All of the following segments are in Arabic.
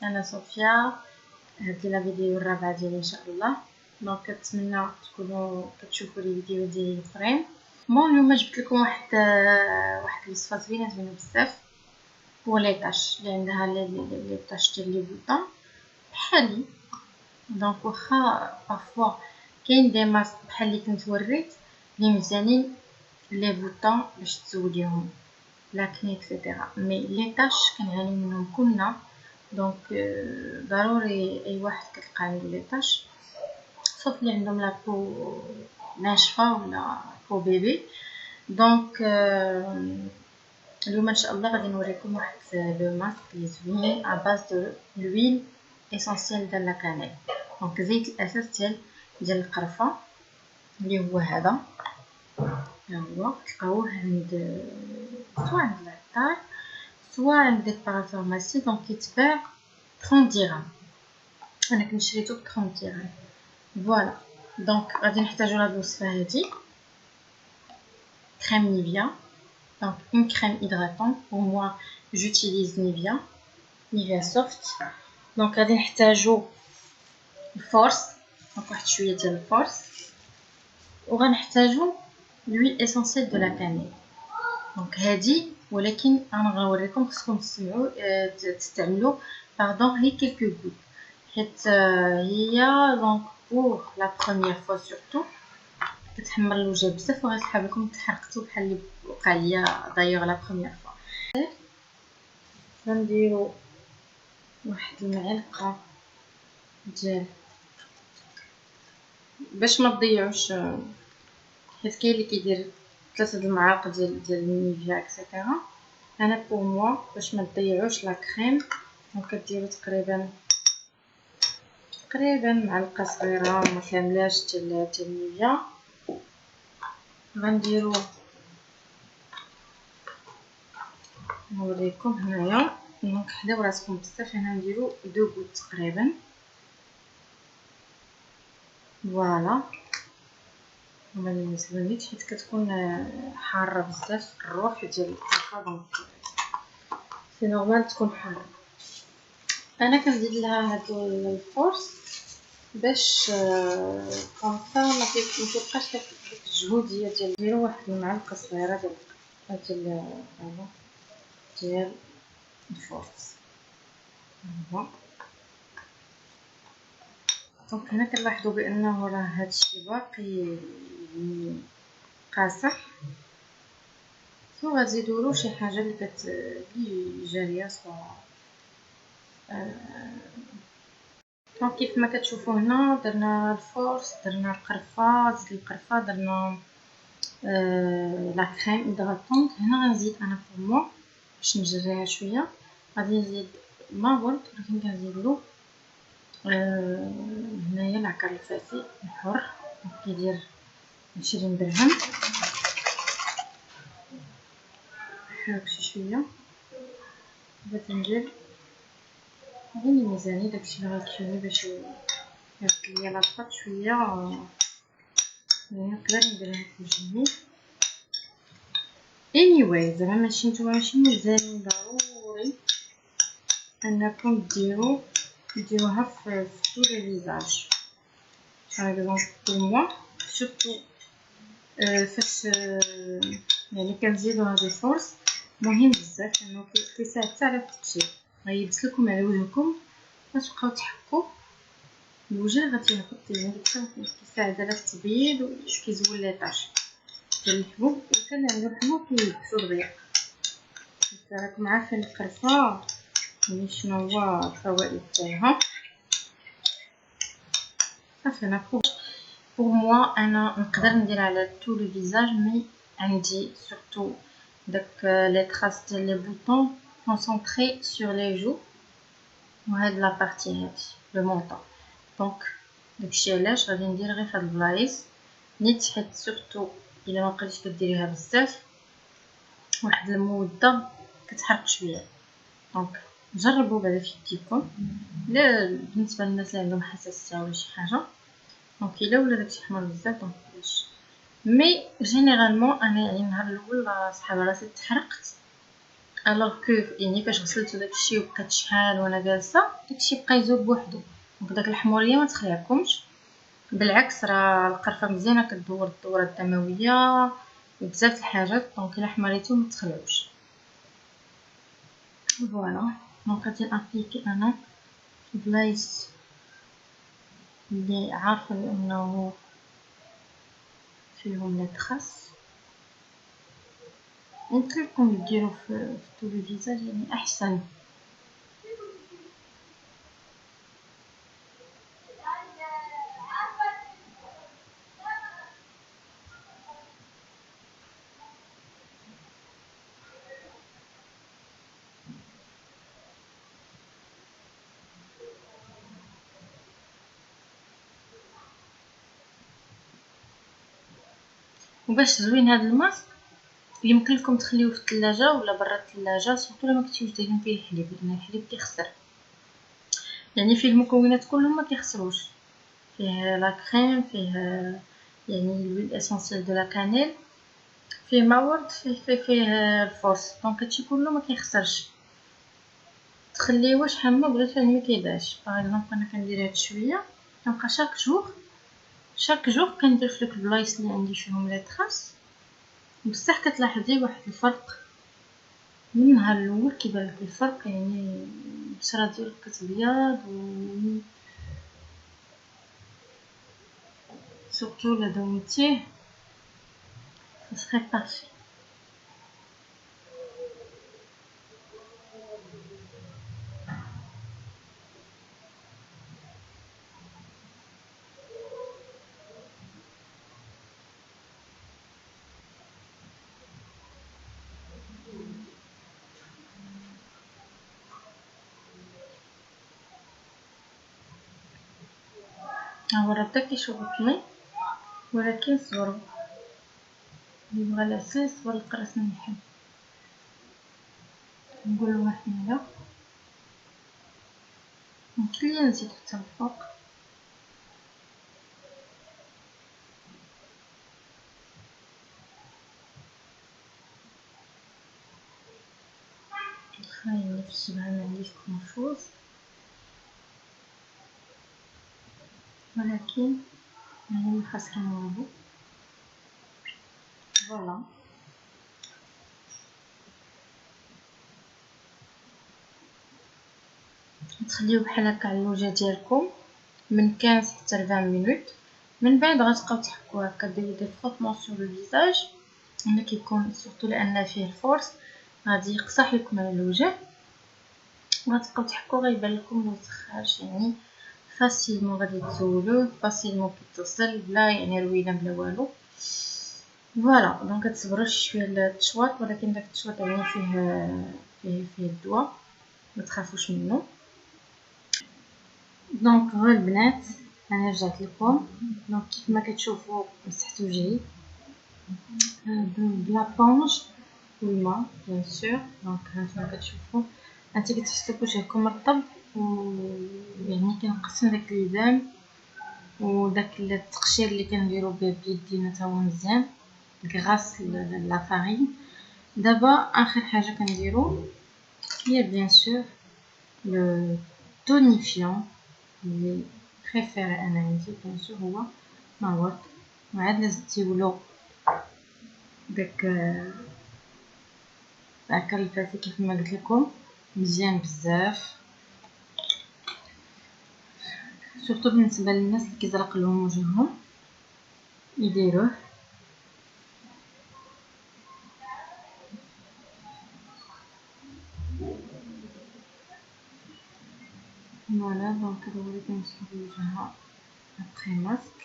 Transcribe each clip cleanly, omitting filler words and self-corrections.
انا صوفيا. هذه لا فيديو الرابعه ديالي ان شاء الله. دونك كنتمنى تكونوا كتشوفوا لي فيديو ديالي الاخرين. اليوم جبت لكم واحد الوصفه زوينه بزاف. هو ليطاش اللي عندها ليطاش ديال لي بوطون بحالي. دونك واخا بارفوا كاين دي ماسك بحال اللي كنت وريت اللي مزيانين لي بوطون باش تزوليهم لاكني اكسيتيرا، مي ليطاش كنعاني منهم كلنا. دونك ضروري اي واحد كتلقى عنده ليطاش، صوف اللي عندهم لاكو ناشفه ولا بو بيبي. دونك اليوم ان شاء الله غادي نوريكم واحد لو ماسك اللي زوين ا باز دو لويل اسونسيال ديال لا كانيل. دونك زيت الاساس ديال القرفه اللي هو هذا. هو تلقاوه عند سواء عند العطار سواء عند دي بارافارماسي. دونك كيتباع 30 درهم، انا كنت شريته ب 30 درهم. فوالا دونك غادي نحتاجو لهاد الوصفه هادي كريم نيفيا. دونك اون كريم هيدراتون. pour moi j'utilise نيفيا سوفت. دونك غادي نحتاجو الفورس، دونك واحد شويه ديال الفورس، وغنحتاجو لويل اسونسيال دو لا كانيل. دونك هادي، ولكن انا غنوريكم خصكم تستعملوا باردون غير كلكو غوت، حيت هي دونك بور لا بروميير فوا سورتو كتحمر الوجه بزاف وغتحاب لكم تحرقتو بحال اللي وقع ليا دايوغ لا بروميير فوا. غنديرو واحد المعلقه ديال باش ما تضيعوش، حيت كاين اللي كيدير 3 المعالق ديال النيفيا اكسيتيرا. انا بور موا باش ما تضيعوش لا كريم، دونك كديروا تقريبا معلقه صغيره ما كاملاش ديال النيفيا. غنديرو نوريكم هنايا. دونك حداو راسكم بزاف، هنا نديرو 2 غوت تقريبا. فوالا ما نزلونيش حيت كتكون حاره بزاف الروح ديال القرفه، دونك سي نورمال تكون حاره. انا كنزيد لها هاد الفورس باش كونطا ما تبقاش داك الجهوديه ديال. نديرو واحد المعلقه صغيره ديال الفورس. دونك هنا كنلاحظوا بانه راه هادشي باقي قاصح، غنزيدولو شي حاجه اللي جاريه صغيره. دونك كيف ما كتشوفوا هنا درنا الفورس، درنا القرفه، زيت القرفه، درنا لا كريم هيدراتونط. هنا غنزيد انا بور موا باش نجريها شويه، غادي نزيد ماغولت، ولكن كنزيدلو هنايا العكر الفاسي الحر كيدير 20 درهم. نحرك شويه باش ندير غير الميزاني داكشي اللي غيكفيني باش يرد ليا لاطاط شويه. نقدر نديرها في الجنب anyway. زعما ماشي نتوما ماشي مزيانين ضروري انكم ديروها في طول الفيزاج. باغ اكزومبل بور موا سورتو فاش يعني كنزيدو هاد الفورس مهم بزاف انه كيساعد حتى على التقشير، غيلبس لكم على وجهكم غتبقاو تحكوا الوجه غتيهبط. يعني كيساعد على التبييض وكيزول ليطاش ديال الحبوب، وكنعملو الحبوب كيلبسو دغيا. راكم عارفين القرفه يعني شنو هو الفوائد تاعها. صافي انا بور موا انا نقدر ندير على طول الفيزاج، مي عندي سورتو داك لي تراس ديال لي بوطون كونسونطري سور لي جو وهاد لا بارتي هادي لو مونطون. دونك داكشي علاش غادي ندير غير فهاد البلايص نيت، حيت سورتو الا ما بقيتيش كديريها بزاف واحد المده كتحرق شويه. دونك جربوا بعدا في يديكم، لا بالنسبه للناس اللي عندهم حساسيه ولا شي حاجه. دونك الا ولا داكشي حمر بزاف دونك باش مي جينيرالمون انا يعني النهار الاول صحاب راسي تحرقت الوغ كو يعني فاش غسلتو داكشي وبقيت شحال وانا جالسه داكشي بقى يذوب بوحدو. دونك داك الحموريه ما تخلعكمش، بالعكس راه القرفه مزيانه كدور الدوره الدمويه وبزاف الحاجات. دونك الا حمريتو ما تخلعوش. فوالا دونك غادي نابليكي انا بلايص اللي عارفه بانه فيهم لي تراس. يمكن لكم ديروا في طول الفيزاج يعني احسن. وباش زوين هذا الماسك يمكن لكم تخليوه في الثلاجه ولا برا الثلاجه، سورتو ما كنتيوش دايرين فيه الحليب لان الحليب كيخسر. يعني فيه المكونات كلهم ما كيخسروش، فيه لا كريم، فيه يعني لويل اسونسيال دو لا كانيل، فيه ما فيه الفورس. دونك هادشي كله ما كيخسرش. تخليوه شحال ما بغيتو يعني ما كيبانش. باغ اكزومبل انا كندير هاد شويه كنبقى شاك جور كندير في داك البلايص اللي عندي فيهم لي تراس. بصح كتلاحظي واحد الفرق من النهار الاول، كيبان لك الفرق يعني البشره ديالك كتبيض و سورتو لا دومتيه سخي بارفي. هو راه بدا كيشوفني ولكن صبروا، اللي بغى العسل صبر القراص من الحب. نقول واحد هنا يمكن ليا نزيد حتى الفوق. خاينه في الشبعه ما عنديش كونفوز، ولكن يعني ما خاسرين والو. فوالا تخليو بحال هكا على اللوجه ديالكم من 15 حتى 20 مينوت. من بعد غتبقاو تحكو هكا ديروا دي فروتمون سور لو فيزاج. هنا كيكون سورتو لان فيه الفورس غادي يقصح لكم على الوجه، غتبقاو تحكو غيبان لكم الوسخاج يعني فاسيلمون غادي تزولوه فاسيلمون كيتصل بلا يعني روينه بلا والو. فوالا دونك كتصبروا شويه التشواط، ولكن داك التشواط يعني فيه الدواء ما تخافوش منه. دونك هو البنات انا رجعت لكم. دونك كيف ما كتشوفوا مسحت وجهي بلابونج والماء بيان سور. دونك هانتوما كتشوفوا انت كتحسوا بوجهكم رطب ويعني كنقسم داك اللبان وداك التقشير اللي كنديرو به بيدينا تا هو مزيان غراس لا فارين. دابا اخر حاجه كنديرو هي بيان سور لو تونيفيون اللي بريفيري انا عندي بيان سور هو ماورد. وعاد لازم تيولو داك العكا اللي فاتي كيف ما قلت لكم مزيان بزاف، سورتو بالنسبه للناس اللي كيزرق لهم وجههم يديروه. فوالا دونك هذا هو اللي كنمسحو الوجه ابخي ماسك.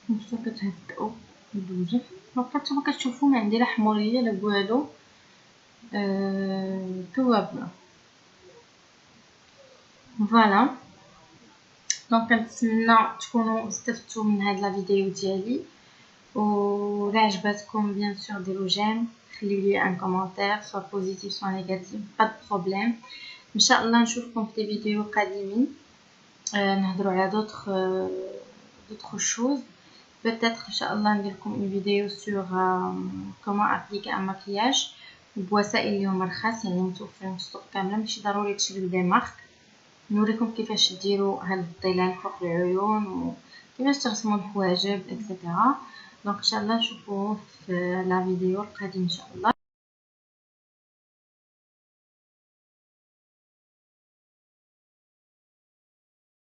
نشوفو كتهدئو الوجه. دونك نتوما كتشوفو ما عندي لا حموريه لا والو، تو بيان. فوالا دونك كنتمنى تكونوا استفدتوا من هاد لا فيديو ديالي، و الا عجباتكم بيان سور ديروا جيم، خليو لي ان كومونتير سوا بوزيتيف سوا نيجاتيف با دو بروبليم. ان شاء الله نشوفكم في دي فيديو قادمين نهضروا على d'autres choses. Peut-être ان شاء الله ندير لكم une vidéo sur comment appliquer un maquillage وبوسائل اللي هما رخاص، يعني متوفرين في السوق كامله، ماشي ضروري تشريو دي مارك. نوريكم كيفاش ديروا هاد الظلال فوق العيون وكيفاش ترسموا الحواجب اكسيتيرا. دونك ان شاء الله نشوفوه في لا فيديو القادم ان شاء الله.